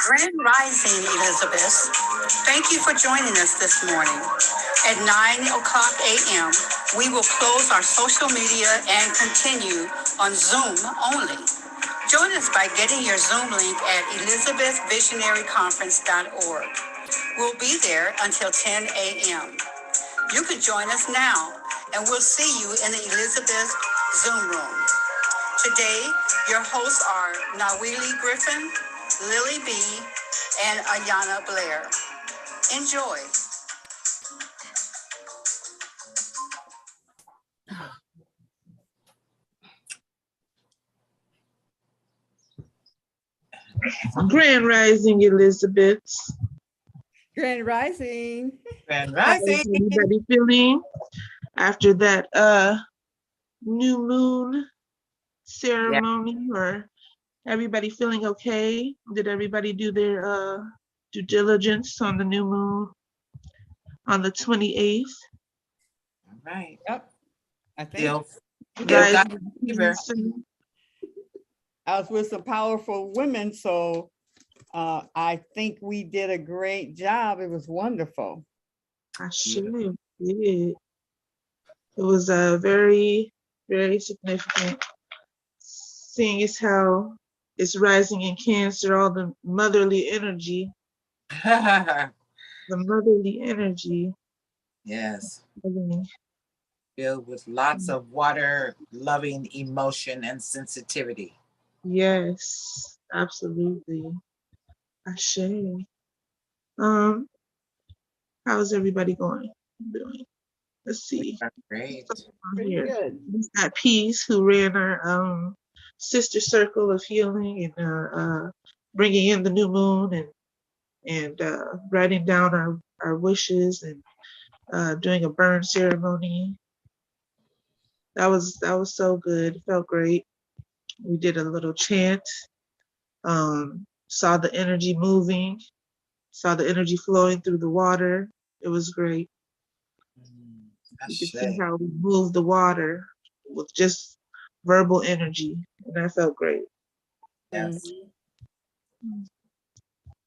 Grand Rising, Elizabeth. Thank you for joining us this morning. At 9 o'clock a.m., we will close our social media and continue on Zoom only. Join us by getting your Zoom link at elizabethvisionaryconference.org. We'll be there until 10 a.m. You can join us now, and we'll see you in the Elizabeth Zoom room. Today, your hosts are Nawili Griffin, Lily B., and Ayana Blair. Enjoy. Grand Rising, Elizabeth. Grand Rising. Grand How's Rising. everybody feeling after that new moon ceremony? Or everybody feeling okay? Did everybody do their due diligence on the new moon on the 28th? All right. Yep. I think Still Guys, got fever. I was with some powerful women, so I think we did a great job. It was wonderful. I sure did. It was very, very significant, seeing as how it's rising in Cancer, all the motherly energy. The motherly energy. Yes. Really. Filled with lots of water, loving emotion and sensitivity. Yes, absolutely. I share. How's everybody doing? Let's see. Great. Pretty Here. good. At Peace, who ran our sister circle of healing and bringing in the new moon and writing down our wishes and doing a burn ceremony. That was so good. It felt great. We did a little chant. Saw the energy moving. Saw the energy flowing through the water. It was great. You could see how we moved the water with just verbal energy, and that felt great. Yes.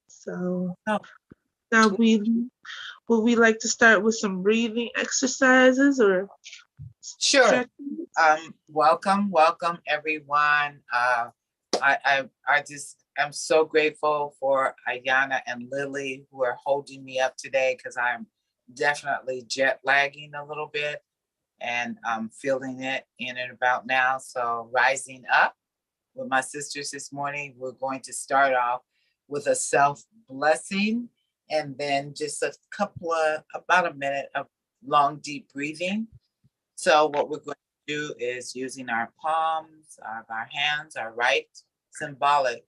So now would we like to start with some breathing exercises or Sure. stretches? Welcome everyone. I'm so grateful for Ayana and Lily who are holding me up today, because I'm definitely jet lagging a little bit and I'm feeling it in and about now. So rising up with my sisters this morning, we're going to start off with a self blessing and then just about a minute of long, deep breathing. So what we're going to do is using our palms of our hands, our right symbolic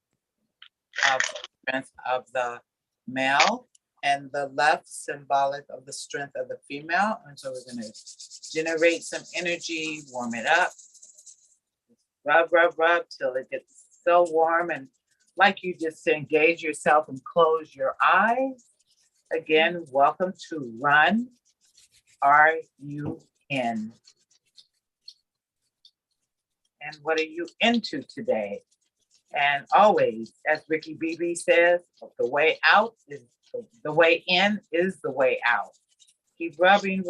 of the strength of the male and the left symbolic of the strength of the female. And so we're going to generate some energy, warm it up, rub till it gets so warm, and like you just engage yourself and close your eyes. Again, welcome to Run, R-U-N. And what are you into today? And always, as Ricky Beebe says, the way out is the way in is the way out. Keep rubbing,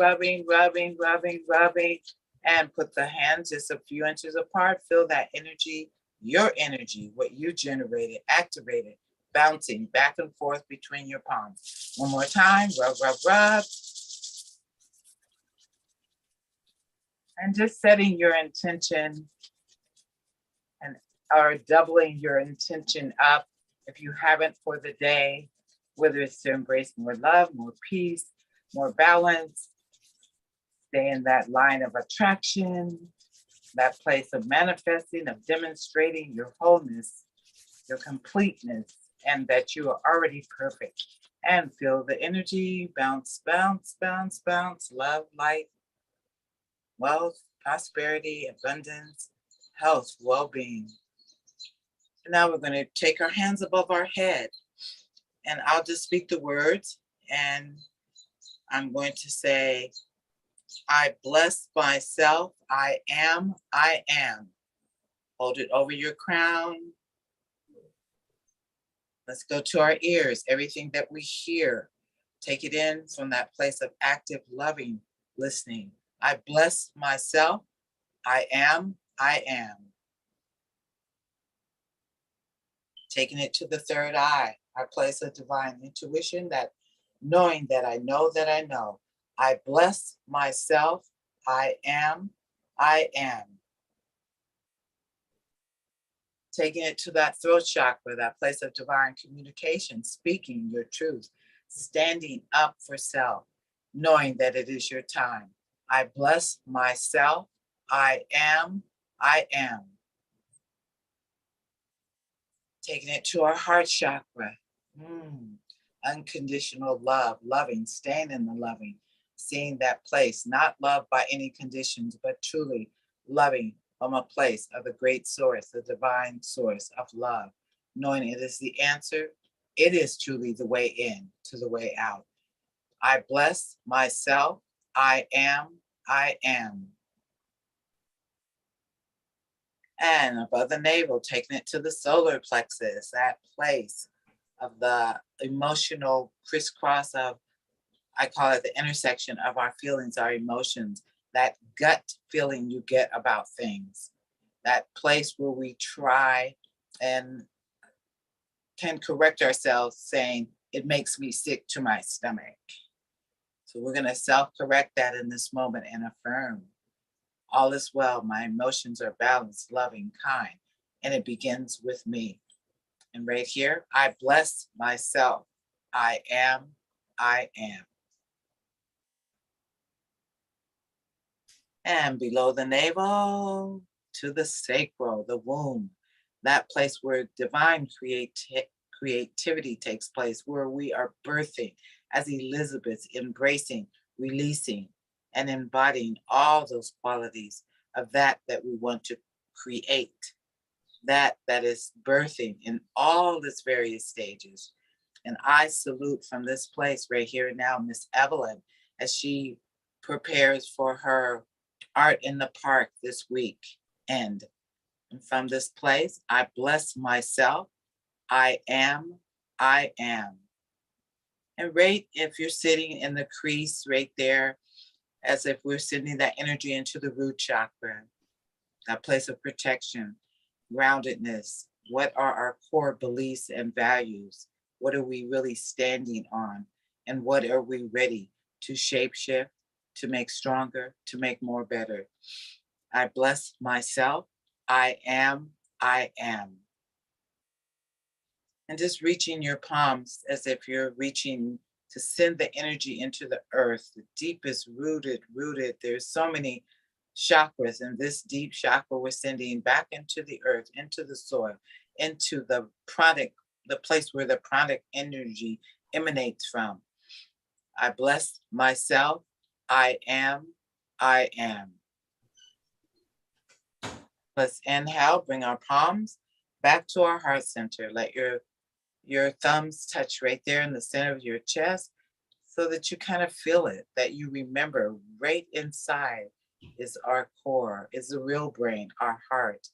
and put the hands just a few inches apart. Feel that energy, your energy, what you generated, activated, bouncing back and forth between your palms. One more time, rub. And just setting your intention or doubling your intention up, if you haven't, for the day, whether it's to embrace more love, more peace, more balance, stay in that line of attraction, that place of manifesting, of demonstrating your wholeness, your completeness, and that you are already perfect. And feel the energy bounce, love, light, wealth, prosperity, abundance, health, well-being. Now we're going to take our hands above our head, and I'll just speak the words, and I'm going to say, I bless myself. I am. I am. Hold it over your crown. Let's go to our ears. Everything that we hear, take it in from that place of active, loving listening. I bless myself. I am. I am. Taking it to the third eye, our place of divine intuition, that knowing that I know that I know. I bless myself. I am. I am. Taking it to that throat chakra, that place of divine communication, speaking your truth, standing up for self, knowing that it is your time. I bless myself. I am. I am. Taking it to our heart chakra. Unconditional love, loving, staying in the loving, seeing that place, not loved by any conditions, but truly loving from a place of the great source, the divine source of love, knowing it is the answer. It is truly the way in to the way out. I bless myself. I am. I am. And above the navel, taking it to the solar plexus, that place of the emotional crisscross of, I call it the intersection of our feelings, our emotions, that gut feeling you get about things, that place where we try and can correct ourselves saying, it makes me sick to my stomach. So we're going to self-correct that in this moment and affirm, all is well, my emotions are balanced, loving, kind, and it begins with me. And right here, I bless myself. I am. I am. And below the navel to the sacral, the womb, that place where divine creativity takes place, where we are birthing as Elizabeth, embracing, releasing, and embodying all those qualities of that we want to create, that is birthing in all its various stages. And I salute from this place right here and now, Miss Evelyn, as she prepares for her Art in the Park this week. And from this place, I bless myself. I am. I am. And right, if you're sitting in the crease right there, as if we're sending that energy into the root chakra, that place of protection, groundedness. What are our core beliefs and values? What are we really standing on? And what are we ready to shapeshift, to make stronger, to make more better? I bless myself. I am. I am. And just reaching your palms as if you're reaching to send the energy into the earth, the deepest rooted. There's so many chakras, and this deep chakra we're sending back into the earth, into the soil, into the pranic, the place where the pranic energy emanates from. I bless myself. I am. I am. Let's inhale, bring our palms back to our heart center. Let your thumbs touch right there in the center of your chest so that you kind of feel it, that you remember right inside is our core, is the real brain, our heart.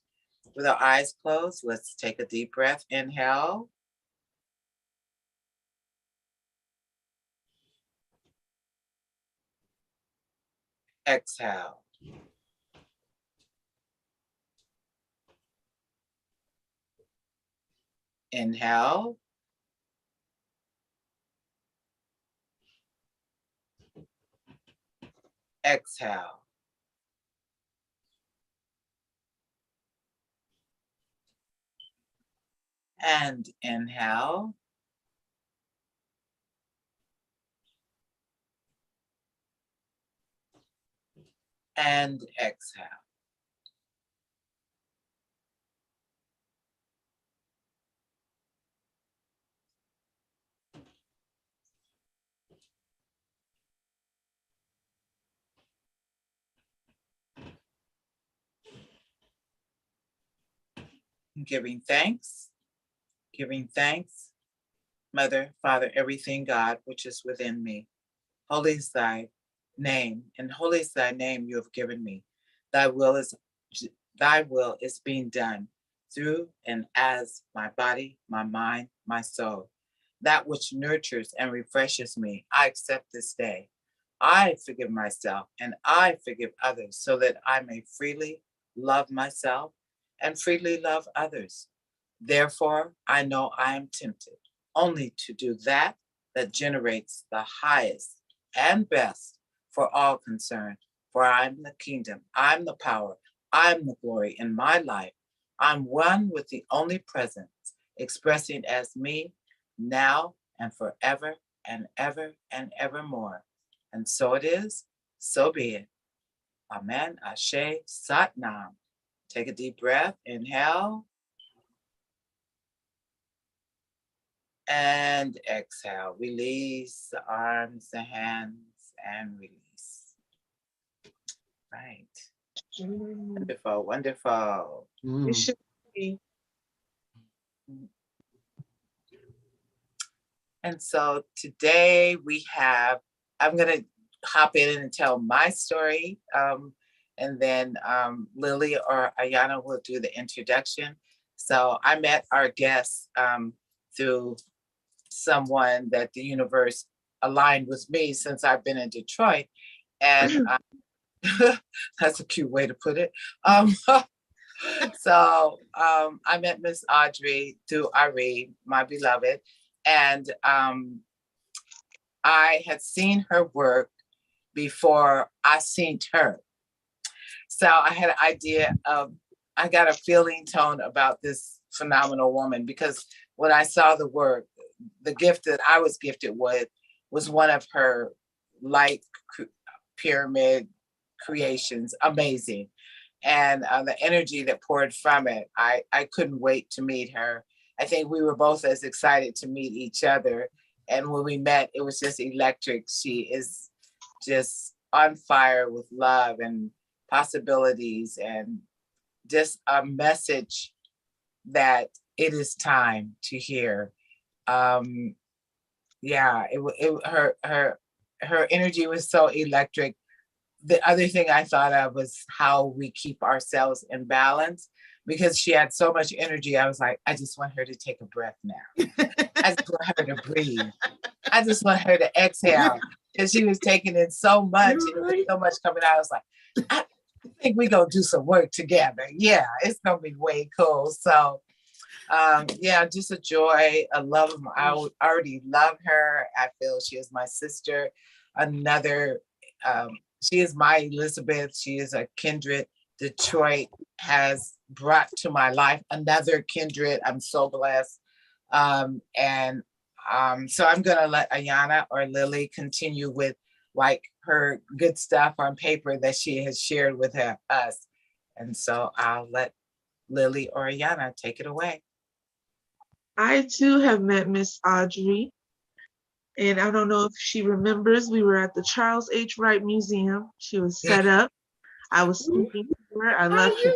With our eyes closed, let's take a deep breath. Inhale. Exhale. Inhale. Exhale. And inhale. And exhale. giving thanks, giving thanks, Mother, Father, everything, God, which is within me. Holy is thy name, and holy is thy name you have given me. Thy will is thy will is being done through and as my body, my mind, my soul. That which nurtures and refreshes me, I accept this day. I forgive myself and I forgive others so that I may freely love myself and freely love others. Therefore, I know I am tempted only to do that that generates the highest and best for all concerned. For I'm the kingdom, I'm the power, I'm the glory in my life. I'm one with the only presence, expressing as me now and forever and ever and evermore. And so it is, so be it. Amen. Ashe Satnam. Take a deep breath, inhale, and exhale. Release the arms, the hands, and release. Right. Wonderful, wonderful. It should be. And so today I'm going to hop in and tell my story. And then Lily or Ayana will do the introduction. So I met our guests through someone that the universe aligned with me since I've been in Detroit. And that's a cute way to put it. So I met Miss Audrey through Irene, my beloved. And I had seen her work before I seen her. So I had an idea of, I got a feeling tone about this phenomenal woman because when I saw the work, the gift that I was gifted with was one of her light pyramid creations, amazing. And the energy that poured from it, I couldn't wait to meet her. I think we were both as excited to meet each other. And when we met, it was just electric. She is just on fire with love and possibilities and just a message that it is time to hear. Yeah, her energy was so electric. The other thing I thought of was how we keep ourselves in balance because she had so much energy. I was like, I just want her to take a breath now. I just want her to breathe. I just want her to exhale because she was taking in so much and it was so much coming out. I was like, I think we're going to do some work together. Yeah, it's going to be way cool. So yeah, just a joy, a love. I already love her. I feel she is my sister. Another, she is my Elizabeth. She is a kindred. Detroit has brought to my life another kindred. I'm so blessed. And so I'm gonna let Ayana or Lily continue with like her good stuff on paper that she has shared with us. And so I'll let Lily or Ayana take it away. I too have met Miss Audrey, and I don't know if she remembers. We were at the Charles H. Wright Museum. She was set up. I was speaking to her. I left her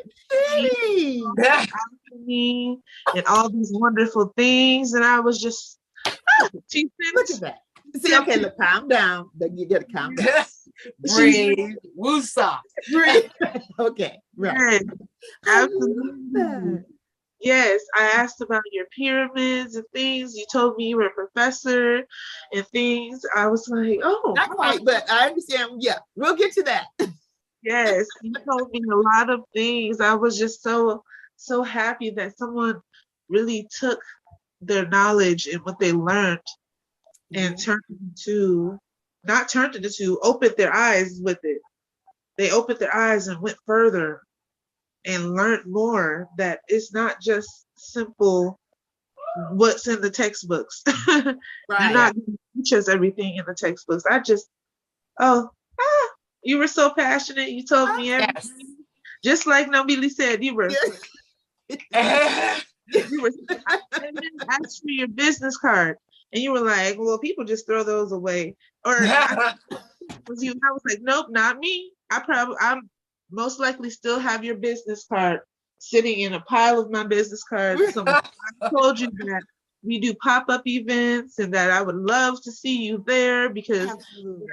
me and all these wonderful things, and I was just. She Look at that. See, okay, look, calm down. Then you gotta calm down. Breathe. Woosah. Breathe. Okay, right. Yes, absolutely. Yes, I asked about your pyramids and things. You told me you were a professor and things. I was like, oh. Not quite, but I understand. Yeah, we'll get to that. Yes, you told me a lot of things. I was just so happy that someone really took their knowledge and what they learned and opened their eyes with it. They opened their eyes and went further and learned more, that it's not just simple what's in the textbooks. You're not going to teach us everything in the textbooks. You were so passionate. You told me everything. Yes. Just like Nobili said, you were. I asked for your business card, and you were like, "Well, people just throw those away." Or I was like, "Nope, not me. I'm most likely still have your business card sitting in a pile of my business cards. So I told you that we do pop-up events and that I would love to see you there because Absolutely.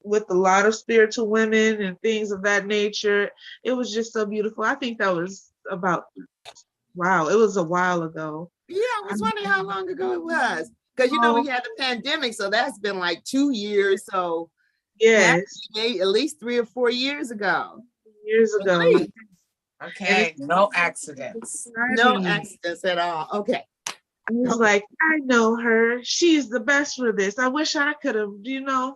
with a lot of spiritual women and things of that nature, it was just so beautiful. I think that was about, wow, it was a while ago. Yeah, I was wondering how long ago it was. Because we had the pandemic, so that's been like 2 years. So Yes, maybe at least 3 or 4 years ago. years ago. Really? Okay, no accidents. No accidents at all. Okay. He's like, I know her. She's the best for this. I wish I could have,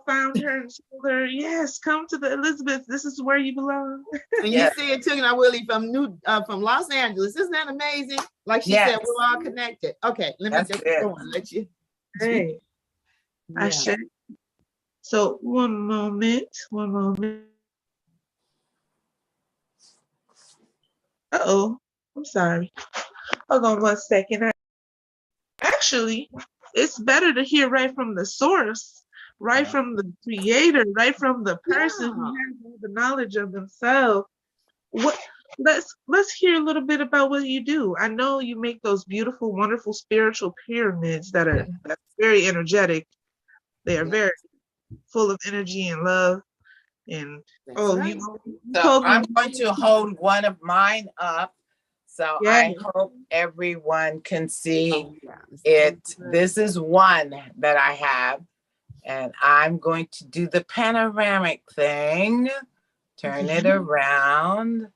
found her and told her, yes, come to the Elizabeth. This is where you belong. And you see it too, Willie, from Los Angeles. Isn't that amazing? Like she said, we're all connected. Okay, let me just go on. Let you. Hey, Yeah. I should. So one moment. Uh-oh, I'm sorry. Hold on 1 second. Actually, it's better to hear right from the source, right from the creator, right from the person who has all the knowledge of themselves. Let's hear a little bit about what you do. I know you make those beautiful, wonderful spiritual pyramids that's very energetic. They are very full of energy and love. And so I'm going to hold one of mine up. So I hope everyone can see it. This is one that I have, and I'm going to do the panoramic thing. Turn it around.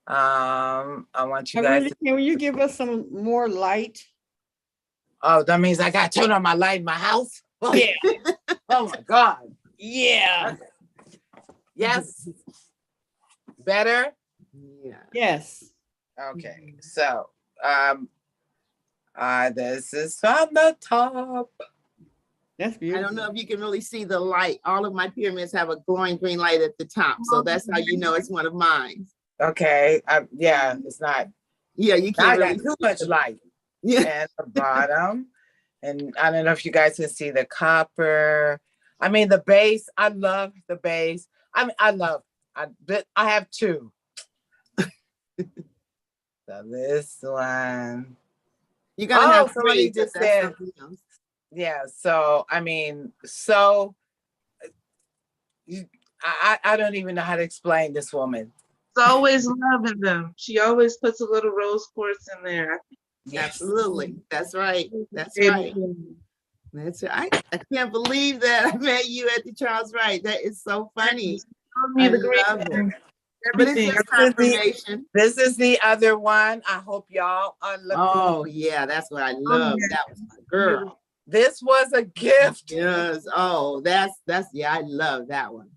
I want you guys to. Can you give us some more light? Oh, that means I got to turn on my light in my house? Oh, yeah. Oh, my God. Yeah. Yes. Better? Yeah. Yes. Okay. So, this is from the top. That's beautiful. I don't know if you can really see the light. All of my pyramids have a glowing green light at the top. So that's how you know it's one of mine. Okay. Yeah, it's not. Yeah, you can't really got too much light. Yeah. And the bottom. And I don't know if you guys can see the copper. I mean, the base. I love the base. I have two. So this one. You gotta have somebody just said. Yeah. So I mean, I don't even know how to explain this woman. It's always loving them. She always puts a little rose quartz in there. Yes. Absolutely. That's right. That's right. That's right. I can't believe that I met you at the Charles Wright. That is so funny. I love it. But it's just confirmation. This is the other one. I hope y'all are looking. Oh, yeah, that's what I love. That was my girl. This was a gift. Yes. Oh, that's I love that one.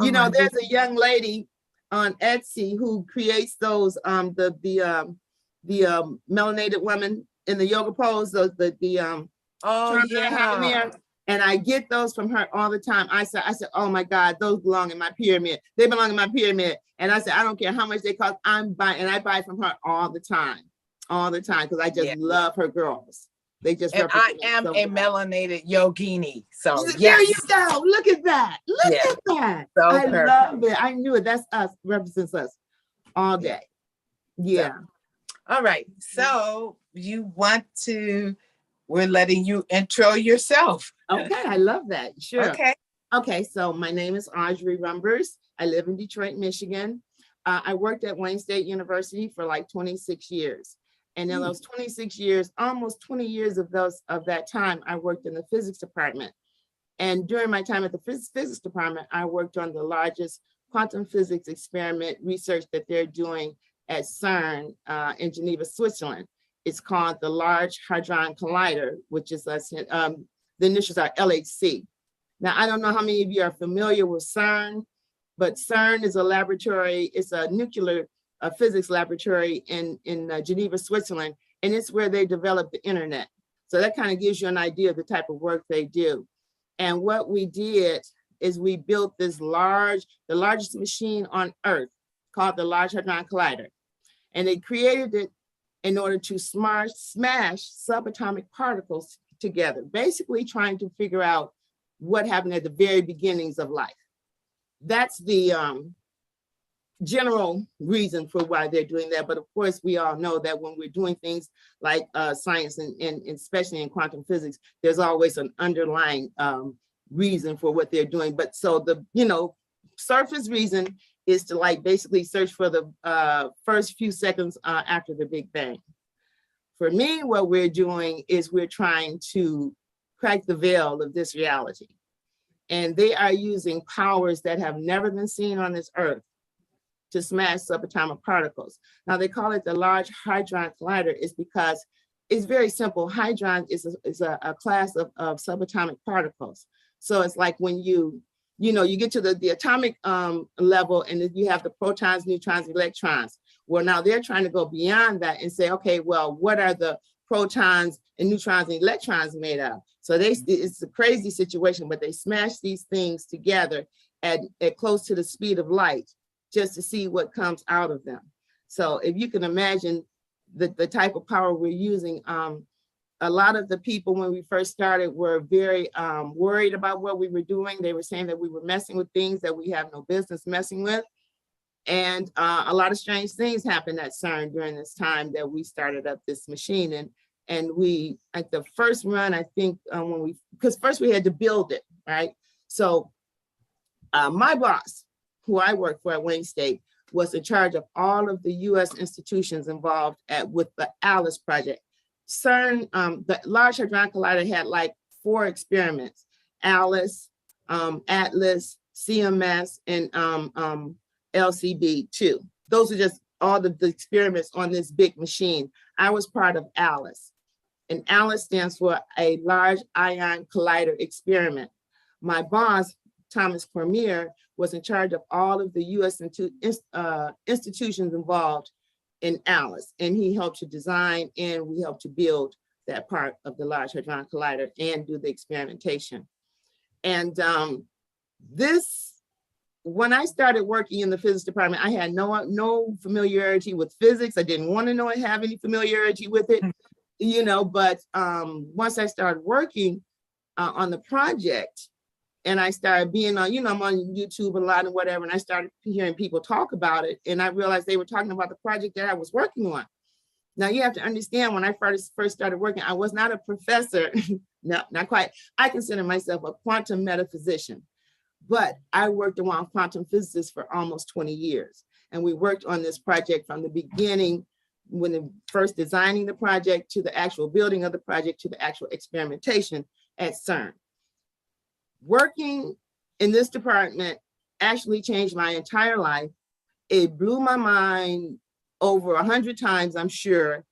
There's a young lady on Etsy who creates those the melanated women in the yoga pose, and I get those from her all the time. I said, oh my God, those belong in my pyramid. They belong in my pyramid. And I said, I don't care how much they cost. I'm buying, and I buy from her all the time, because I just love her girls. They just. And I am a melanated yogini. So there you go. Look at that. Look at that. So I love it. I knew it. That's us. Represents us all day. Yeah. So, all right. So we're letting you intro yourself. Okay, I love that. Sure. Okay. So my name is Audrey Rumbers. I live in Detroit, Michigan. I worked at Wayne State University for like 26 years. And in those 26 years, almost 20 years of that time, I worked in the physics department. And during my time at the physics department, I worked on the largest quantum physics experiment research that they're doing at CERN in Geneva, Switzerland. It's called the Large Hadron Collider, which is the initials are LHC. Now, I don't know how many of you are familiar with CERN, but CERN is a laboratory. It's a nuclear physics laboratory in Geneva, Switzerland, and it's where they developed the internet. So that kind of gives you an idea of the type of work they do. And what we did is we built the largest machine on Earth called the Large Hadron Collider. And they created it in order to smash subatomic particles together, basically trying to figure out what happened at the very beginnings of life. That's the general reason for why they're doing that. But of course, we all know that when we're doing things like science and especially in quantum physics, there's always an underlying reason for what they're doing. But so the, surface reason is to like basically search for the first few seconds after the Big Bang. For me, what we're doing is we're trying to crack the veil of this reality. And they are using powers that have never been seen on this earth to smash subatomic particles. Now they call it the Large Hadron Collider is because it's very simple. Hadron is a class of subatomic particles. So it's like when you get to the atomic level and then you have the protons, neutrons, electrons. Well, now they're trying to go beyond that and say, okay, well, what are the protons and neutrons and electrons made of? So it's a crazy situation, but they smash these things together at close to the speed of light just to see what comes out of them. So if you can imagine the type of power we're using, a lot of the people when we first started were very worried about what we were doing. They were saying that we were messing with things that we have no business messing with. And a lot of strange things happened at CERN during this time that we started up this machine. And we, at the first run, I think because first we had to build it, right? So my boss, who I worked for at Wayne State, was in charge of all of the US institutions involved with the ALICE project. CERN, the Large Hadron Collider had like 4 experiments: ALICE, ATLAS, CMS, and LCB2. Those are just all the experiments on this big machine. I was part of ALICE, and ALICE stands for a Large Ion Collider Experiment. My boss, Thomas Cormier, was in charge of all of the US institutions involved in ALICE, and he helped to design and we helped to build that part of the Large Hadron Collider and do the experimentation. And when I started working in the physics department, I had no familiarity with physics. I didn't want to have any familiarity with it, but once I started working on the project, and I started being on, I'm on YouTube a lot and whatever, and I started hearing people talk about it, and I realized they were talking about the project that I was working on. Now you have to understand, when I first started working, I was not a professor, no, not quite. I consider myself a quantum metaphysician, but I worked around quantum physicists for almost 20 years. And we worked on this project from the beginning, when the first designing the project, to the actual building of the project, to the actual experimentation at CERN. Working in this department actually changed my entire life. It blew my mind over 100 times, I'm sure.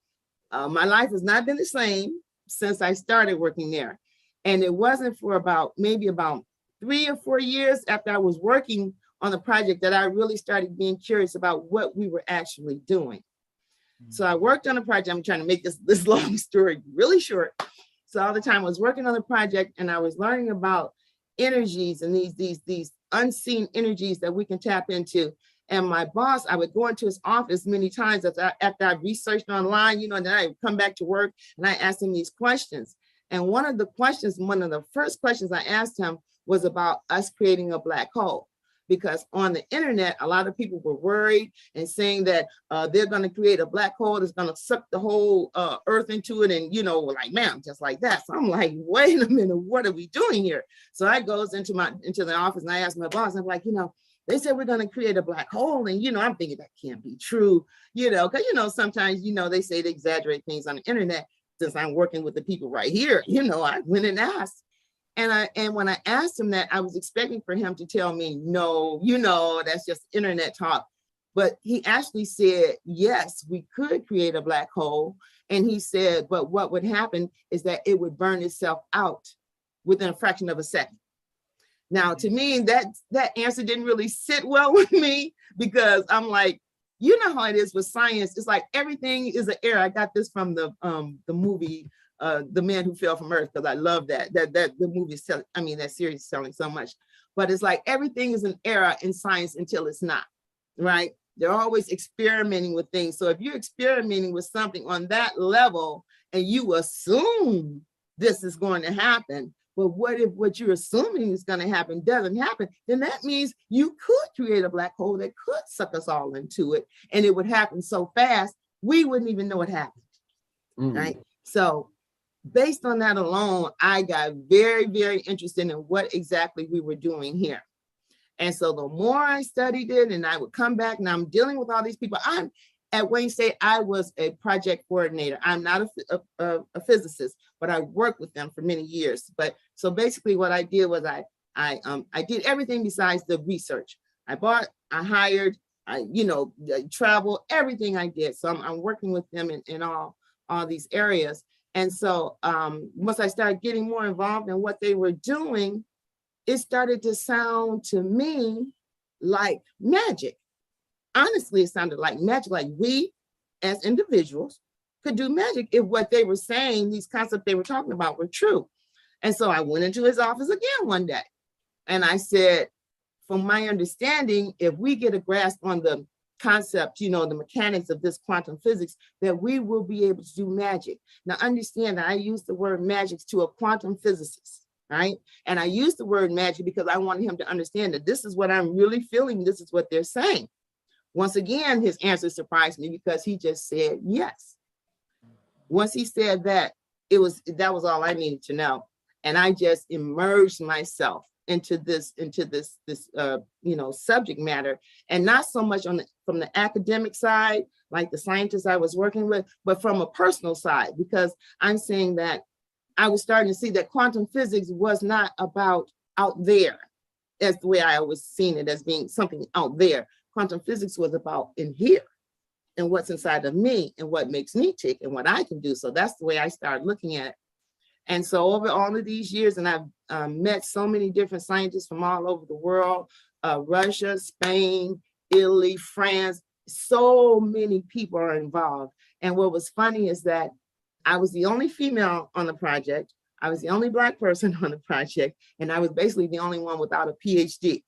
My life has not been the same since I started working there. And it wasn't for maybe about 3 or 4 years after I was working on the project that I really started being curious about what we were actually doing. So I worked on a project. I'm trying to make this long story really short. So all the time I was working on the project and I was learning about energies and these unseen energies that we can tap into. And my boss, I would go into his office many times after I researched online, and then I would come back to work and I asked him these questions. And one of the first questions I asked him was about us creating a black hole. Because on the internet, a lot of people were worried and saying that they're going to create a black hole that's going to suck the whole earth into it. And, like, man, just like that. So I'm like, wait a minute, what are we doing here? So I goes into the office and I asked my boss, I'm like, they said we're going to create a black hole. And, I'm thinking that can't be true, because, sometimes, they say they exaggerate things on the internet. Since I'm working with the people right here, I went and asked. And when I asked him that, I was expecting for him to tell me, no, that's just internet talk. But he actually said, yes, we could create a black hole. And he said, but what would happen is that it would burn itself out within a fraction of a second. Now, to me, that answer didn't really sit well with me, because I'm like, you know how it is with science. It's like everything is an error. I got this from the movie, The Man Who Fell from Earth, because I love that the movie is selling, that series is selling so much. But it's like everything is an error in science until it's not, right? They're always experimenting with things. So if you're experimenting with something on that level and you assume this is going to happen, But what if what you're assuming is going to happen doesn't happen? Then that means you could create a black hole that could suck us all into it. And it would happen so fast, we wouldn't even know it happened. Right? So based on that alone, I got very, very interested in what exactly we were doing here. And so the more I studied it, and I would come back, and I'm dealing with all these people. I'm at Wayne State, I was a project coordinator. I'm not a physicist, but I worked with them for many years. But so basically what I did was I did everything besides the research. I bought, I hired, I travel, everything I did. So I'm working with them in all these areas. And so once I started getting more involved in what they were doing, it started to sound to me like magic. Honestly, it sounded like magic, like we as individuals could do magic if what they were saying, these concepts they were talking about were true. And so I went into his office again one day and I said, from my understanding, if we get a grasp on the concept, the mechanics of this quantum physics, that we will be able to do magic. Now understand that I use the word magic to a quantum physicist. Right. And I used the word magic because I wanted him to understand that this is what I'm really feeling. This is what they're saying. Once again, his answer surprised me because he just said yes. Once he said that, that was all I needed to know. And I just immersed myself into this subject matter, and not so much from the academic side, like the scientists I was working with, but from a personal side, because I'm saying that I was starting to see that quantum physics was not about out there, as the way I was seeing it as being something out there. Quantum physics was about in here and what's inside of me and what makes me tick and what I can do. So that's the way I started looking at it. And so over all of these years, and I've met so many different scientists from all over the world, Russia, Spain, Italy, France, so many people are involved. And what was funny is that I was the only female on the project. I was the only Black person on the project. And I was basically the only one without a PhD.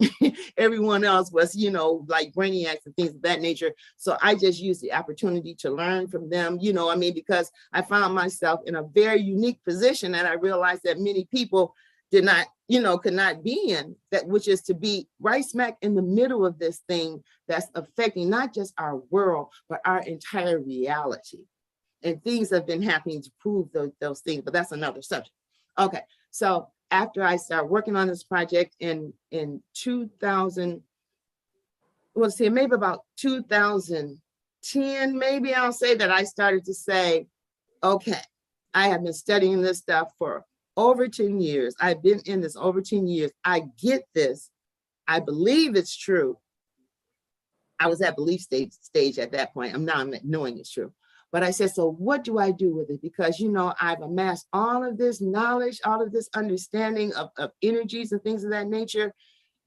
Everyone else was, like brainiacs and things of that nature. So I just used the opportunity to learn from them, because I found myself in a very unique position and I realized that many people did not, could not be in that, which is to be right smack in the middle of this thing that's affecting not just our world, but our entire reality. And things have been happening to prove those things, but that's another subject. Okay, so after I started working on this project in 2000, maybe about 2010, maybe I'll say that I started to say, okay, I have been studying this stuff for over 10 years. I've been in this over 10 years. I get this. I believe it's true. I was at belief stage at that point. I'm now knowing it's true. But I said, so what do I do with it? Because, I've amassed all of this knowledge, all of this understanding of energies and things of that nature.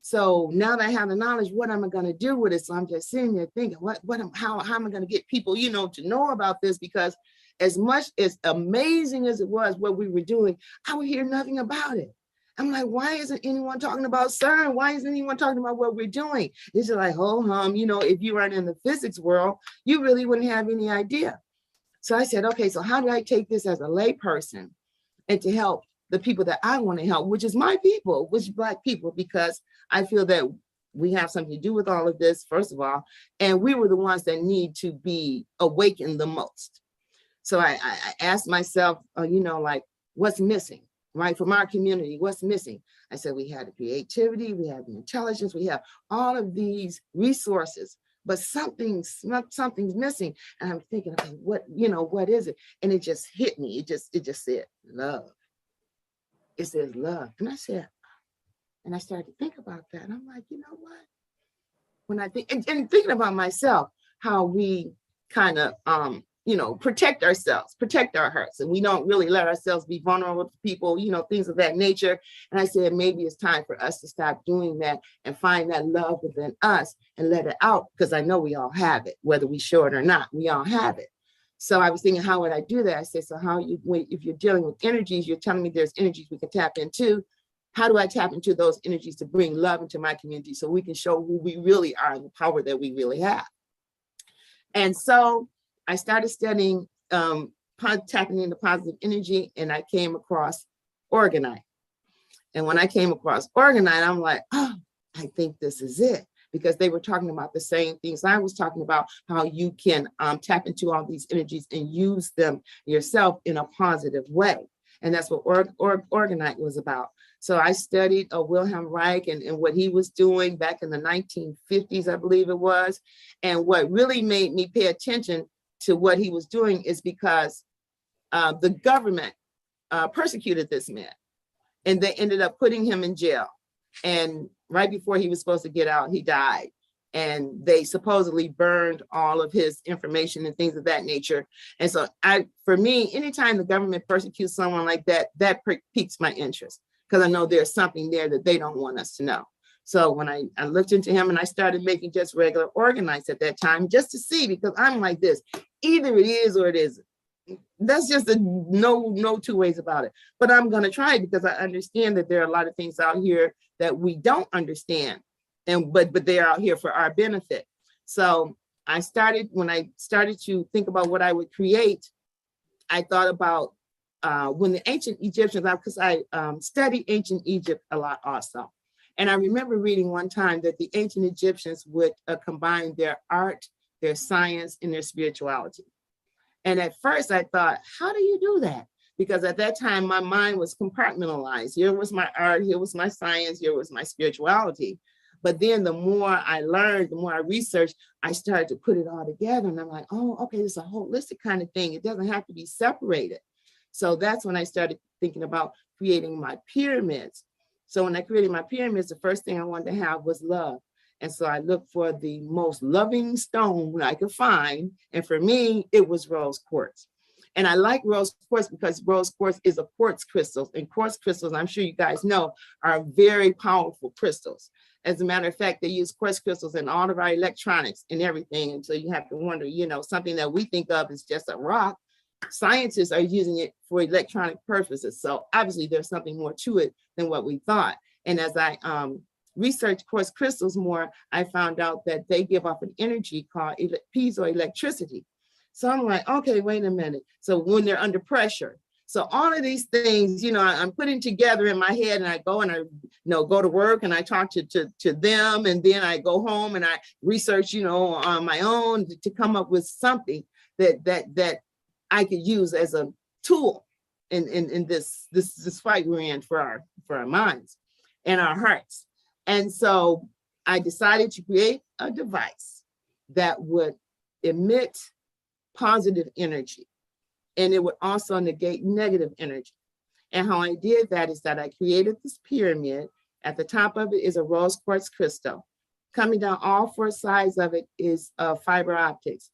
So now that I have the knowledge, what am I going to do with it? So I'm just sitting there thinking, how am I going to get people, to know about this? Because as much as amazing as it was what we were doing, I would hear nothing about it. I'm like, why isn't anyone talking about CERN? Why isn't anyone talking about what we're doing? It's just like, if you weren't in the physics world, you really wouldn't have any idea. So I said, okay, so how do I take this as a lay person and to help the people that I want to help, which is my people, which is Black people, because I feel that we have something to do with all of this, first of all, and we were the ones that need to be awakened the most. So I asked myself, what's missing, right? From our community, what's missing? I said, we had the creativity, we have the intelligence, we have all of these resources, but something's missing. And I'm thinking, okay, what is it? And it just hit me. It just said love. It says love. And I started to think about that. I'm like, you know what? When I think, and thinking about myself, how we kind of, protect ourselves, protect our hearts, and we don't really let ourselves be vulnerable to people, things of that nature. And I said, maybe it's time for us to stop doing that and find that love within us and let it out, because I know we all have it, whether we show it or not, we all have it. So I was thinking, how would I do that? I said, so if you're dealing with energies, you're telling me there's energies we can tap into. How do I tap into those energies to bring love into my community so we can show who we really are and the power that we really have? And so I started studying tapping into positive energy, and I came across orgonite. And when I came across Organite, I'm like, oh, I think this is it. Because they were talking about the same things I was talking about, how you can tap into all these energies and use them yourself in a positive way. And that's what Organite was about. So I studied Wilhelm Reich and what he was doing back in the 1950s, I believe it was. And what really made me pay attention to what he was doing is because the government persecuted this man, and they ended up putting him in jail. And right before he was supposed to get out, he died. And they supposedly burned all of his information and things of that nature. And so for me, anytime the government persecutes someone like that, that piques my interest, because I know there's something there that they don't want us to know. So when I looked into him, and I started making just regular Organites at that time, just to see, because I'm like this, either it is or it isn't. That's just no two ways about it. But I'm going to try, because I understand that there are a lot of things out here that we don't understand, but they are out here for our benefit. So when I started to think about what I would create, I thought about when the ancient Egyptians, because I studied ancient Egypt a lot also. And I remember reading one time that the ancient Egyptians would combine their art, their science, and their spirituality. And at first I thought, how do you do that? Because at that time, my mind was compartmentalized. Here was my art, here was my science, here was my spirituality. But then the more I learned, the more I researched, I started to put it all together. And I'm like, oh, okay, it's a holistic kind of thing. It doesn't have to be separated. So that's when I started thinking about creating my pyramids. So when I created my pyramids, the first thing I wanted to have was love. And so I looked for the most loving stone I could find. And for me, it was rose quartz. And I like rose quartz because rose quartz is a quartz crystal. And quartz crystals, I'm sure you guys know, are very powerful crystals. As a matter of fact, they use quartz crystals in all of our electronics and everything. And so you have to wonder, something that we think of as just a rock, scientists are using it for electronic purposes. So obviously there's something more to it than what we thought. And as I researched quartz crystals more, I found out that they give off an energy called piezoelectricity. So I'm like, okay, wait a minute. So when they're under pressure. So all of these things, I'm putting together in my head, and I go and I go to work and I talk to them, and then I go home and I research, on my own to come up with something that I could use as a tool in this fight we're in for our minds and our hearts. And so I decided to create a device that would emit positive energy, and it would also negate negative energy. And how I did that is that I created this pyramid. At the top of it is a rose quartz crystal. Coming down all four sides of it is fiber optics.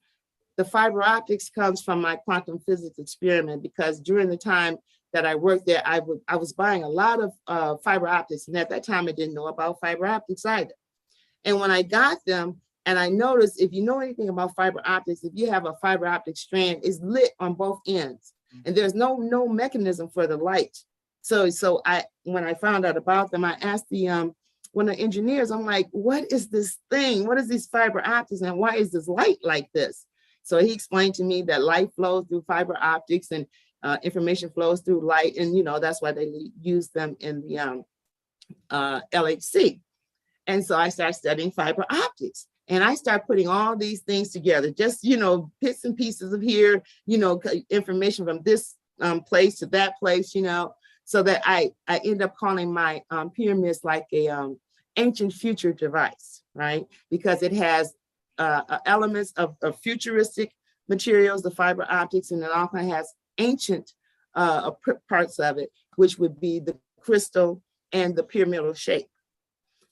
The fiber optics comes from my quantum physics experiment, because during the time that I worked there, I was buying a lot of fiber optics. And at that time, I didn't know about fiber optics either. And when I got them, and I noticed, if you know anything about fiber optics, if you have a fiber optic strand, it's lit on both ends, and there's no mechanism for the light. So when I found out about them, I asked one of the engineers, I'm like, what is this thing? What is these fiber optics, and why is this light like this? So he explained to me that light flows through fiber optics, and information flows through light, and that's why they use them in the LHC. And so I started studying fiber optics. And I start putting all these things together, just, bits and pieces of here, information from this place to that place, so that I end up calling my pyramids like a ancient future device, right? Because it has elements of futuristic materials, the fiber optics, and it also has ancient parts of it, which would be the crystal and the pyramidal shape.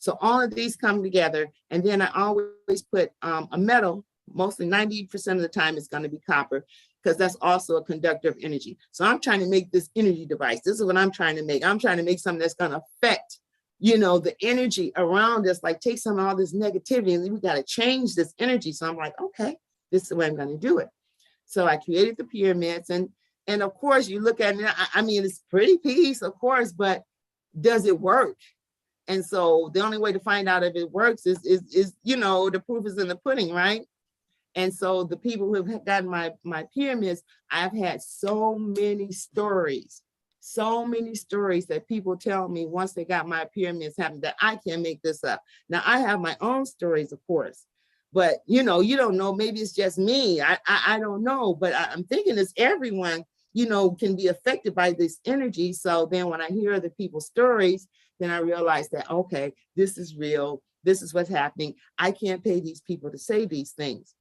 So all of these come together, and then I always put a metal, mostly 90% of the time it's going to be copper, because that's also a conductor of energy. So I'm trying to make this energy device. This is what I'm trying to make. I'm trying to make something that's going to affect, the energy around us, like take some of all this negativity, and then we got to change this energy. So I'm like, okay, this is the way I'm going to do it. So I created the pyramids, and of course you look at it, I mean, it's a pretty piece, of course, but does it work? And so the only way to find out if it works is the proof is in the pudding, right? And so the people who have gotten my pyramids, I've had so many stories So many stories that people tell me once they got my pyramids happened that I can't make this up. Now I have my own stories, of course, but you don't know, maybe it's just me. I don't know, but I'm thinking it's everyone, can be affected by this energy. So then when I hear other people's stories, then I realize that, okay, this is real. This is what's happening. I can't pay these people to say these things.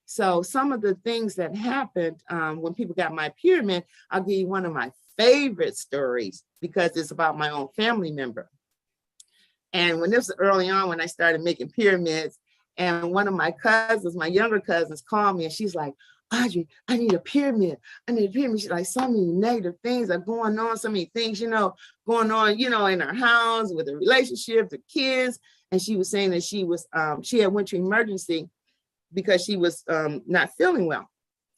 So some of the things that happened when people got my pyramid, I'll give you one of my favorite stories because it's about my own family member. And when this was early on, when I started making pyramids, and one of my cousins, my younger cousins, called me and she's like, Audrey, I need a pyramid. I need a pyramid. She's like, so many negative things are going on, so many things, going on, in our house with the relationship, the kids. And she was saying that she had went to emergency because she was not feeling well.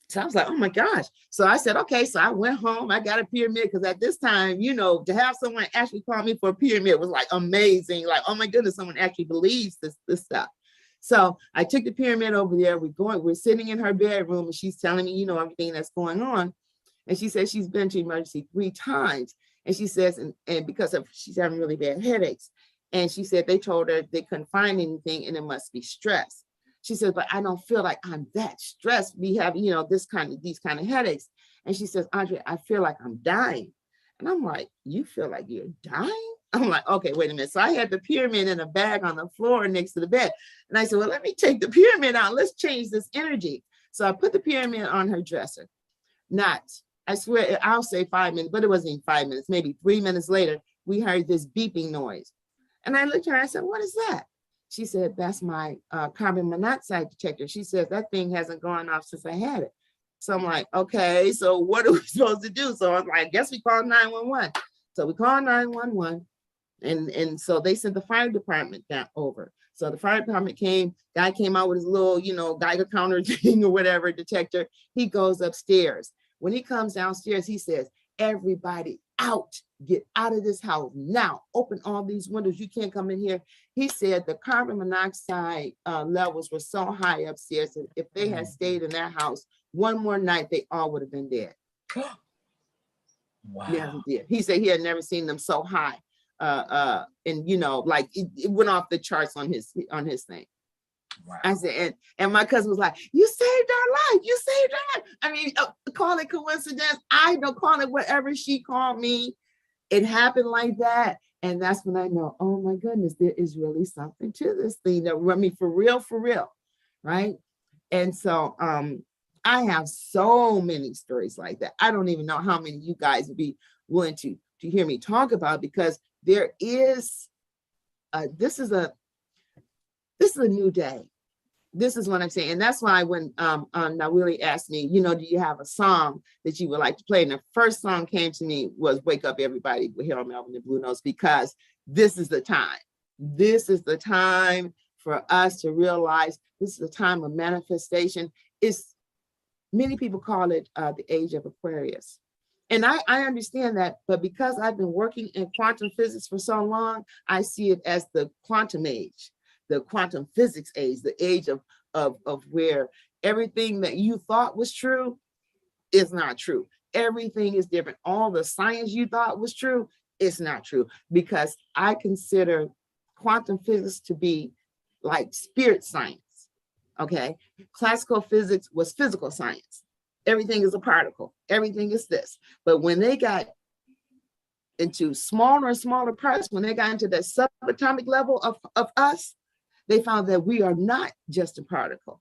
So I was like, oh my gosh. So I said, okay. So I went home, I got a pyramid because at this time, to have someone actually call me for a pyramid was like amazing. Like, oh my goodness, someone actually believes this stuff. So I took the pyramid over there. We're sitting in her bedroom and she's telling me, everything that's going on. And she says she's been to emergency 3 times. And she says, and because she's having really bad headaches. And she said they told her they couldn't find anything and it must be stress. She says, but I don't feel like I'm that stressed. We have, these kind of headaches. And she says, Andre, I feel like I'm dying. And I'm like, you feel like you're dying? I'm like, okay, wait a minute. So I had the pyramid in a bag on the floor next to the bed. And I said, well, let me take the pyramid out. Let's change this energy. So I put the pyramid on her dresser. I swear, I'll say 5 minutes, but it wasn't even 5 minutes. Maybe 3 minutes later, we heard this beeping noise. And I looked at her, I said, what is that? She said, that's my carbon monoxide detector. She said, that thing hasn't gone off since I had it. So I'm like, okay, so what are we supposed to do? So I was like, I guess we call 911. So we called 911. And so they sent the fire department down over. So the fire department guy came out with his little, Geiger counter thing or whatever detector. He goes upstairs. When he comes downstairs, he says, everybody out, get out of this house now, open all these windows, you can't come in here. He said the carbon monoxide levels were so high upstairs that if they had stayed in their house one more night, they all would have been dead. Wow. Yeah, he did. He said he had never seen them so high. And like it went off the charts on his thing. Wow. I said, and my cousin was like, you saved our life. You saved our life. I mean, call it coincidence. I don't call it whatever she called me. It happened like that. And that's when I know, oh my goodness, there is really something to this thing that run me for real. Right. And so I have so many stories like that. I don't even know how many you guys would be willing to hear me talk about, because there is this is a new day. This is what I'm saying. And that's why when Nawili asked me, do you have a song that you would like to play? And the first song came to me was Wake Up Everybody with Harold Melvin and Blue Notes, because this is the time. This is the time for us to realize this is a time of manifestation. Many people call it the age of Aquarius. And I understand that, but because I've been working in quantum physics for so long, I see it as the quantum age, the quantum physics age, the age of where everything that you thought was true is not true. Everything is different. All the science you thought was true, it's not true, because I consider quantum physics to be like spirit science. Okay. Classical physics was physical science. Everything is a particle. Everything is this. But when they got into smaller and smaller parts, when they got into the subatomic level of us, they found that we are not just a particle,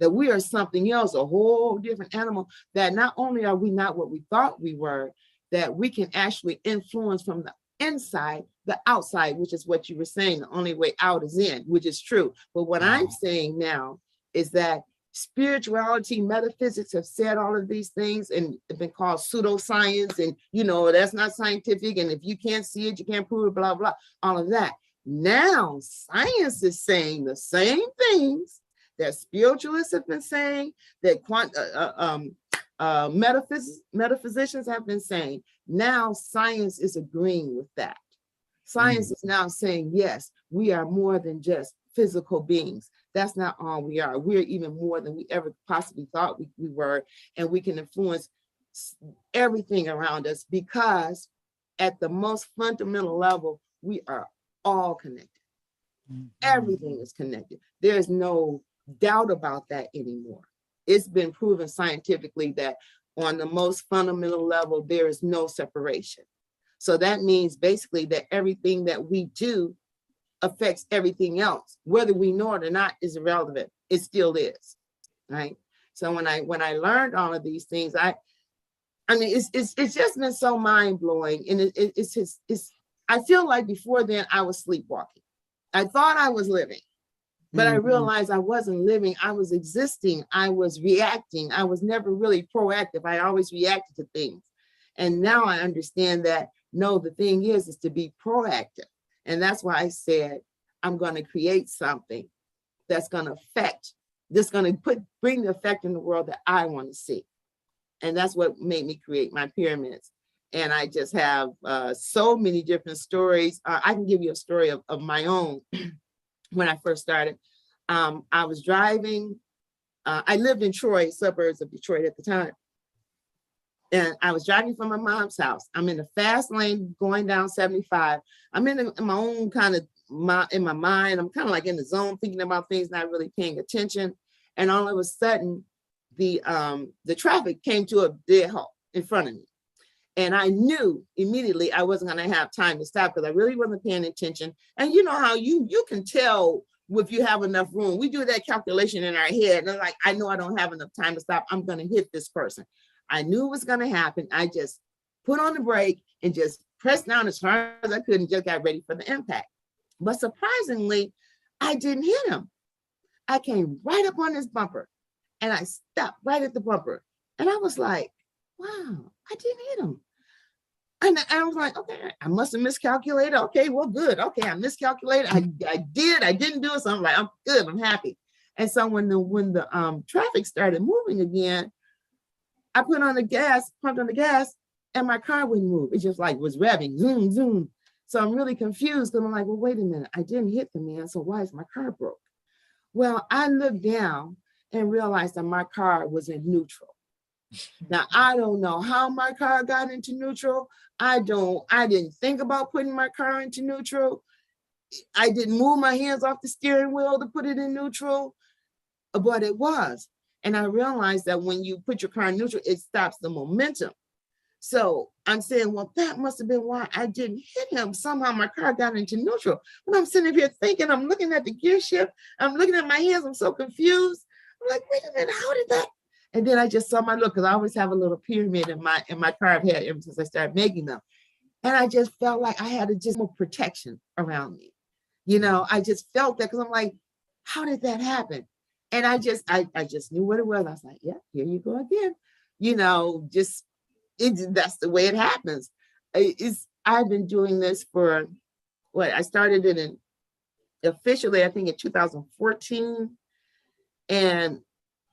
that we are something else, a whole different animal, that not only are we not what we thought we were, that we can actually influence from the inside, the outside, which is what you were saying, the only way out is in, which is true. But what I'm saying now is that spirituality, metaphysics have said all of these things and have been called pseudoscience, and that's not scientific, and if you can't see it, you can't prove it, blah, blah, all of that. Now science is saying the same things that spiritualists have been saying, that metaphysicians have been saying. Now science is agreeing with that. Science is now saying, yes, we are more than just physical beings. That's not all we are. We're even more than we ever possibly thought we were, and we can influence everything around us, because at the most fundamental level, we are all connected. Everything is connected. There's no doubt about that anymore. It's been proven scientifically that on the most fundamental level, there is no separation. So that means basically that everything that we do affects everything else. Whether we know it or not is irrelevant. It still is, right? So when I learned all of these things, I mean, it's just been so mind blowing, and I feel like before then I was sleepwalking. I thought I was living, but I realized I wasn't living. I was existing. I was reacting. I was never really proactive. I always reacted to things, and now I understand that no, the thing is to be proactive, and that's why I said I'm going to create something that's going to affect, that's going to bring the effect in the world that I want to see. And that's what made me create my pyramids. And I just have so many different stories. I can give you a story of my own. When I first started, I was driving. I lived in Troy, suburbs of Detroit at the time. And I was driving from my mom's house. I'm in the fast lane going down 75. I'm in my own kind of, in my mind, I'm kind of like in the zone, thinking about things, not really paying attention. And all of a sudden, the traffic came to a dead halt in front of me. And I knew immediately I wasn't going to have time to stop because I really wasn't paying attention. And you know how you can tell if you have enough room. We do that calculation in our head. And I'm like, I know I don't have enough time to stop. I'm going to hit this person. I knew it was going to happen. I just put on the brake and just pressed down as hard as I could and just got ready for the impact. But surprisingly, I didn't hit him. I came right up on his bumper and I stopped right at the bumper. And I was like, wow, I didn't hit him. And I was like, okay, I must have miscalculated. Okay, well, good. Okay, I miscalculated. I didn't do it. So I'm like, I'm good, I'm happy. And so when the traffic started moving again, I put on the gas, pumped on the gas, and my car wouldn't move. It just like was revving, zoom, zoom. So I'm really confused because I'm like, well, wait a minute. I didn't hit the man, so why is my car broke? Well, I looked down and realized that my car was in neutral. Now, I don't know how my car got into neutral. I didn't think about putting my car into neutral. I didn't move my hands off the steering wheel to put it in neutral, but it was. And I realized that when you put your car in neutral, it stops the momentum. So I'm saying, well, that must have been why I didn't hit him. Somehow my car got into neutral. But I'm sitting here thinking, I'm looking at the gear shift. I'm looking at my hands. I'm so confused. I'm like, wait a minute, how did that? And then I just saw my look, because I always have a little pyramid in my car. I've had ever since I started making them. And I just felt like I had just more protection around me. You know, I just felt that because I'm like, how did that happen? And I just knew what it was. I was like, yeah, here you go again. You know, that's the way it happens. I've been doing this for I started it officially, I think in 2014. And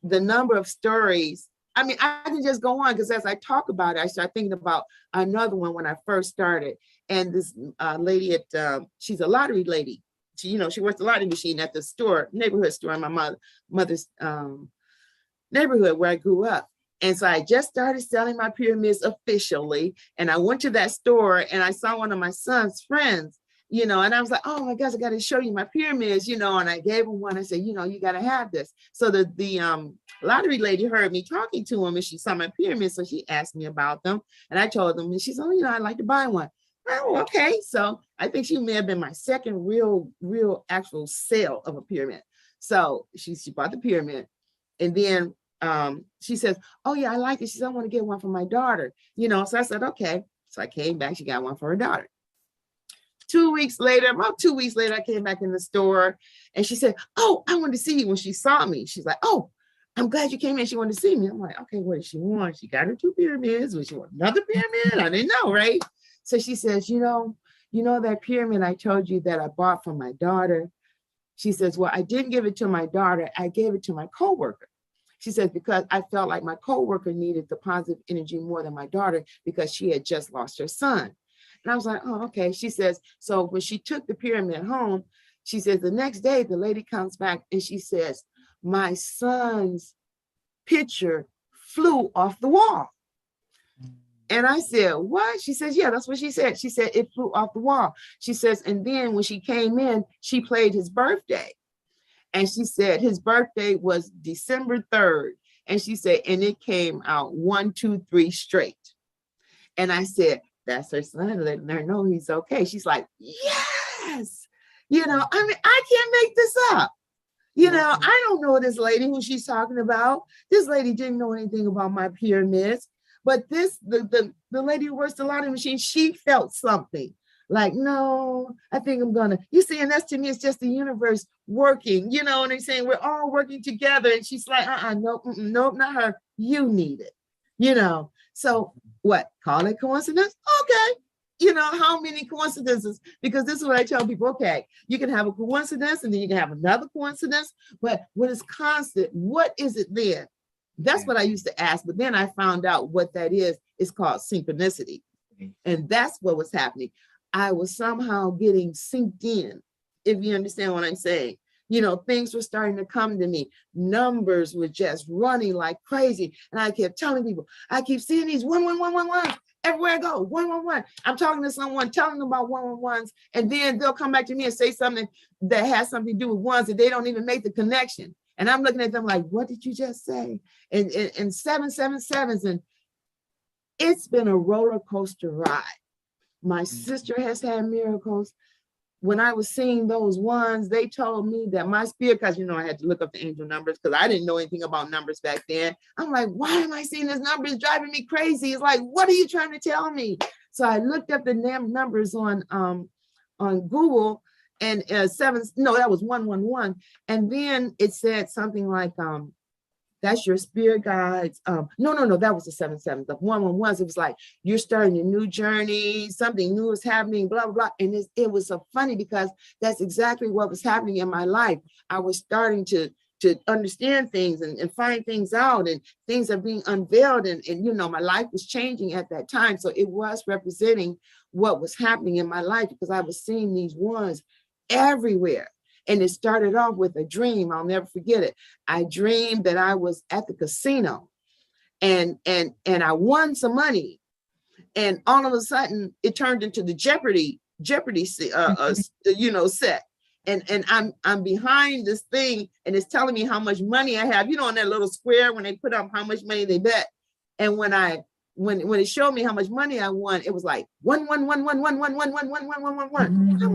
the number of stories, I mean, I can just go on because as I talk about it, I start thinking about another one when I first started. And this lady she's a lottery lady. She works the lottery machine at the store, neighborhood store in my mother's neighborhood where I grew up. And so I just started selling my pyramids officially. And I went to that store and I saw one of my son's friends, and I was like, oh my gosh, I got to show you my pyramids, and I gave him one. I said, you got to have this. So the lottery lady heard me talking to him and she saw my pyramids. So she asked me about them and I told them and she said, oh, I'd like to buy one. Oh, okay. So I think she may have been my second real actual sale of a pyramid. So she bought the pyramid and then she says, oh yeah, I like it. She said, I want to get one for my daughter, so I said, okay. So I came back, she got one for her daughter. About 2 weeks later, I came back in the store and she said, oh, I wanted to see you. When she saw me, she's like, oh, I'm glad you came in. She wanted to see me. I'm like, okay, what does she want? She got her 2 pyramids. Would she want another pyramid? I didn't know, right? So she says, you know that pyramid I told you that I bought for my daughter? She says, well, I didn't give it to my daughter. I gave it to my coworker. She says, because I felt like my coworker needed the positive energy more than my daughter because she had just lost her son. And I was like, oh, okay. She says, so when she took the pyramid home, she says, the next day, the lady comes back and she says, my son's picture flew off the wall. And I said, what? She says, yeah, that's what she said. She said, it flew off the wall. She says, and then when she came in, she played his birthday. And she said his birthday was December 3rd. And she said, and it came out 1, 2, 3 straight. And I said, that's her son, letting her know he's okay. She's like, yes. You know, I mean, I can't make this up. You know, I don't know this lady who she's talking about. This lady didn't know anything about my pyramids. But this, the lady who works the lottery machine, she felt something. Like, no, I think I'm gonna, you see, and that's, to me, it's just the universe working, you know what I'm saying? We're all working together. And she's like, nope, nope, not her. You need it, you know? So what, call it coincidence? Okay. You know, how many coincidences? Because this is what I tell people, okay, you can have a coincidence and then you can have another coincidence, but what is constant? What is it then? That's what I used to ask, but then I found out what that is. It's called synchronicity. And that's what was happening. I was somehow getting synced in, if you understand what I'm saying. You know, things were starting to come to me. Numbers were just running like crazy. And I kept telling people, I keep seeing these 11111 everywhere I go, 111. I'm talking to someone, telling them about 111s, and then they'll come back to me and say something that has something to do with ones that they don't even make the connection. And I'm looking at them like, what did you just say? And 777s. And it's been a roller coaster ride. My sister has had miracles. When I was seeing those ones, they told me that my spirit, because, you know, I had to look up the angel numbers because I didn't know anything about numbers back then. I'm like, why am I seeing this number? It's driving me crazy. It's like, what are you trying to tell me? So I looked up the numbers on Google, and that was 111. And then it said something like, that's your spirit guides. No, that was the 77. The 111s, it was like, you're starting a new journey, something new is happening, blah, blah, blah. And it was so funny because that's exactly what was happening in my life. I was starting to understand things and find things out, and things are being unveiled. And, you know, my life was changing at that time. So it was representing what was happening in my life, because I was seeing these ones everywhere. And it started off with a dream. I'll never forget it. I dreamed that I was at the casino and I won some money. And all of a sudden it turned into the Jeopardy set. And I'm behind this thing, and it's telling me how much money I have, you know, in that little square when they put up how much money they bet. And when it showed me how much money I won, it was like 1. I'm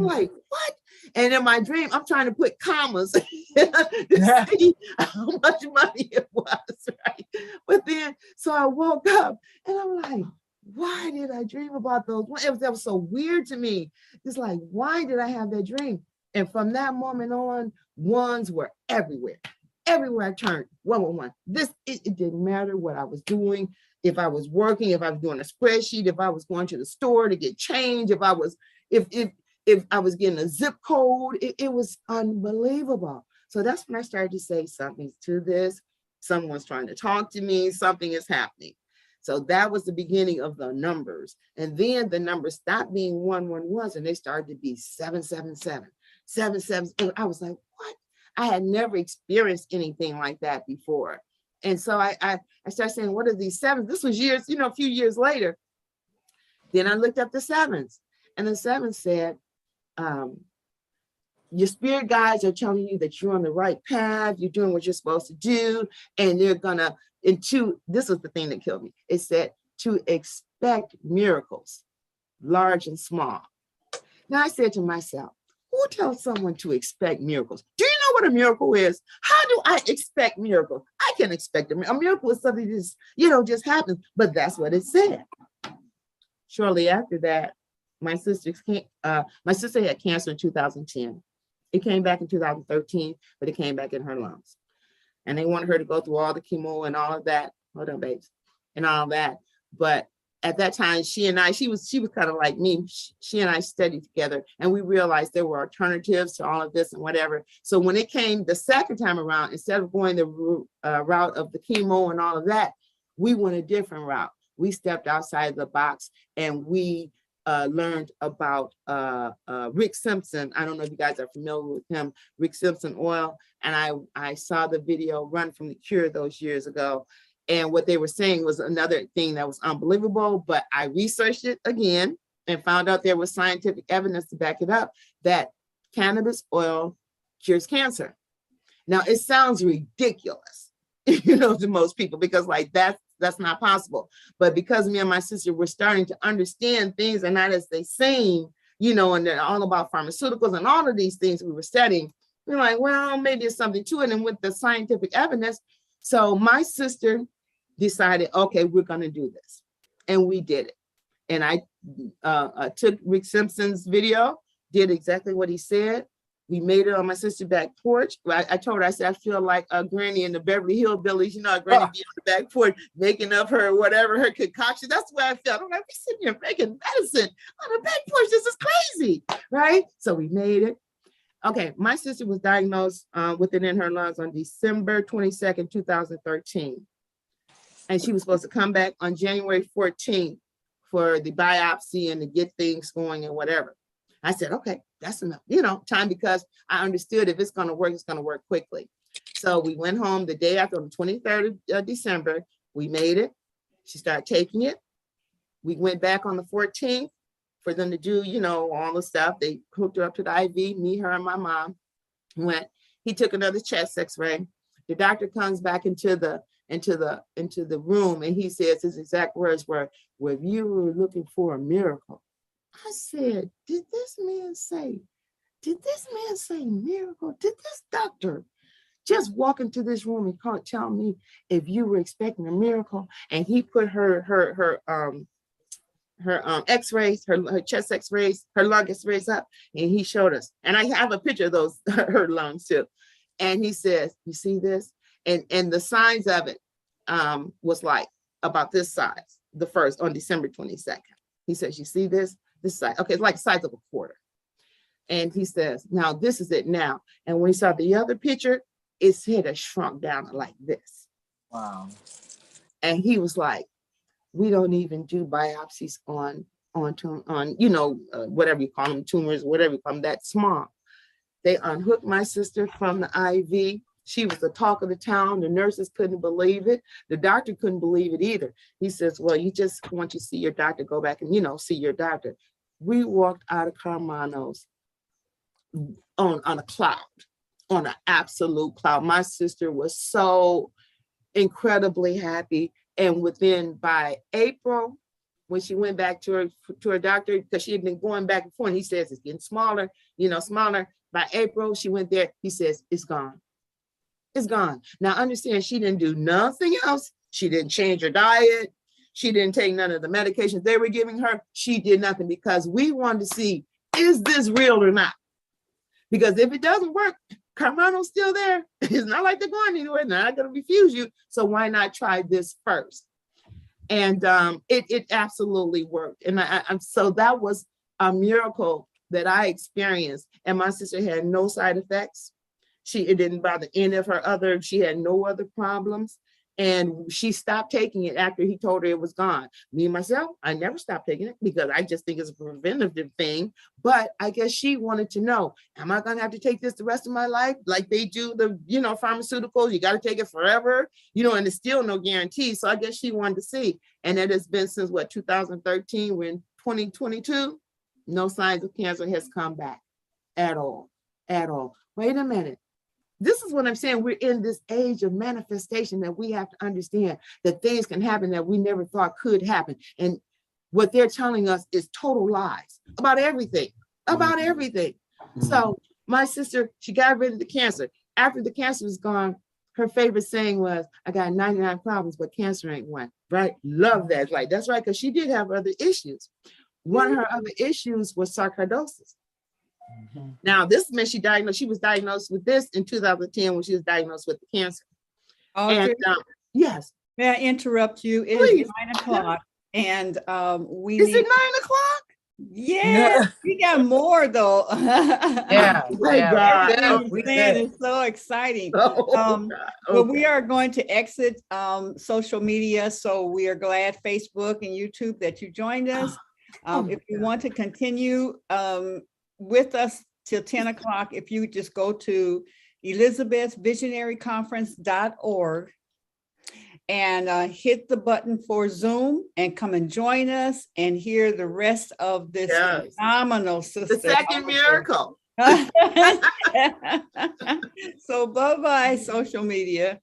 like, what? And in my dream, I'm trying to put commas to see how much money it was, right? But then, so I woke up and I'm like, why did I dream about those? That was so weird to me. It's like, why did I have that dream? And from that moment on, ones were everywhere. Everywhere I turned, 111. It didn't matter what I was doing. If I was working, if I was doing a spreadsheet, if I was going to the store to get change, if I was getting a zip code, it was unbelievable. So that's when I started to say, something's to this. Someone's trying to talk to me. Something is happening. So that was the beginning of the numbers. And then the numbers stopped being 111s and they started to be 777, 777. I was like, what? I had never experienced anything like that before. And so I started saying, what are these sevens? This was years, you know, a few years later. Then I looked up the sevens, and the sevens said, your spirit guides are telling you that you're on the right path. You're doing what you're supposed to do. And they're gonna, this was the thing that killed me. It said to expect miracles, large and small. Now I said to myself, who tells someone to expect miracles? Do you know what a miracle is? How do I expect miracles? I can expect a miracle is something that just happens, but that's what it said. Shortly after that, my sister had cancer in 2010. It came back in 2013, but it came back in her lungs. And they wanted her to go through all the chemo and all of that. Hold on, babes. And all that. But at that time, she was kind of like me. She and I studied together, and we realized there were alternatives to all of this and whatever. So when it came the second time around, instead of going the route of the chemo and all of that, we went a different route. We stepped outside the box, and we learned about Rick Simpson. I don't know if you guys are familiar with him, Rick Simpson oil. And I saw the video Run from the Cure those years ago. And what they were saying was another thing that was unbelievable, but I researched it again and found out there was scientific evidence to back it up that cannabis oil cures cancer. Now, it sounds ridiculous, to most people, because like that's not possible. But because me and my sister were starting to understand things and not as they seem, and they're all about pharmaceuticals and all of these things we were studying, we're like, well, maybe there's something to it. And with the scientific evidence, so my sister decided, okay, we're going to do this. And we did it. And I took Rick Simpson's video, did exactly what he said. We made it on my sister's back porch. I told her, I said, I feel like a granny in the Beverly Hillbillies, a granny be on the back porch, making up her concoction. That's the way I felt. I'm like, we're sitting here making medicine on the back porch. This is crazy, right? So we made it. Okay, my sister was diagnosed with it in her lungs on December 22nd, 2013. And she was supposed to come back on January 14th for the biopsy and to get things going and whatever. I said, okay, that's enough, time, because I understood if it's going to work quickly. So we went home the day after, on the 23rd of December. We made it. She started taking it. We went back on the 14th for them to do, all the stuff. They hooked her up to the IV, me, her, and my mom went. He took another chest x-ray. The doctor comes back into the room and he says his exact words were, well, you were looking for a miracle. I said, did this man say miracle? Did this doctor just walk into this room and can't tell me if you were expecting a miracle? And he put her x-rays, her chest x-rays, her lung x-rays up, and he showed us. And I have a picture of those, her lungs too. And he says, you see this? And the size of it was like about this size, the first on December 22nd. He says, you see this? This size, okay, it's like the size of a quarter. And he says, now this is it now. And when he saw the other picture, its head had shrunk down like this. Wow. And he was like, we don't even do biopsies on whatever you call them, tumors, whatever you call them, that small. They unhooked my sister from the IV. She was the talk of the town. The nurses couldn't believe it. The doctor couldn't believe it either. He says, well, you just want you to see your doctor, go back and, see your doctor. We walked out of Carmano's on a cloud, on an absolute cloud. My sister was so incredibly happy. And by April, when she went back to her doctor, because she had been going back and forth, and he says it's getting smaller, smaller. By April, she went there. He says, it's gone. It's gone. Now, understand, she didn't do nothing else. She didn't change her diet. She didn't take none of the medications they were giving her. She did nothing because we wanted to see, is this real or not? Because if it doesn't work, Carmano's still there. It's not like they're going anywhere. They're not going to refuse you. So why not try this first? And it absolutely worked. And so that was a miracle that I experienced. And my sister had no side effects. It didn't bother any of her she had no other problems. And she stopped taking it after he told her it was gone. Me, myself, I never stopped taking it because I just think it's a preventative thing. But I guess she wanted to know, am I going to have to take this the rest of my life? Like they do the, pharmaceuticals, you got to take it forever, and there's still no guarantee. So I guess she wanted to see. And it has been since 2013, we're in 2022, no signs of cancer has come back at all. Wait a minute. This is what I'm saying. We're in this age of manifestation that we have to understand that things can happen that we never thought could happen. And what they're telling us is total lies about everything, Mm-hmm. So my sister, she got rid of the cancer. After the cancer was gone, her favorite saying was, I got 99 problems, but cancer ain't one, right? Love that. Like, that's right, because she did have other issues. One of her other issues was sarcoidosis. Mm-hmm. Now, this meant she was diagnosed with this in 2010 when she was diagnosed with the cancer. Okay. And yes. May I interrupt you? It Please. is 9 o'clock and Is it 9 o'clock? Yeah, we got more though. Yeah. My God. It's so exciting. But we are going to exit social media. So we are glad Facebook and YouTube that you joined us. If you want to continue with us till 10 o'clock, if you just go to ElizabethVisionaryConference.org and hit the button for Zoom and come and join us and hear the rest of this Yes. phenomenal sister. The second miracle. So bye-bye, social media.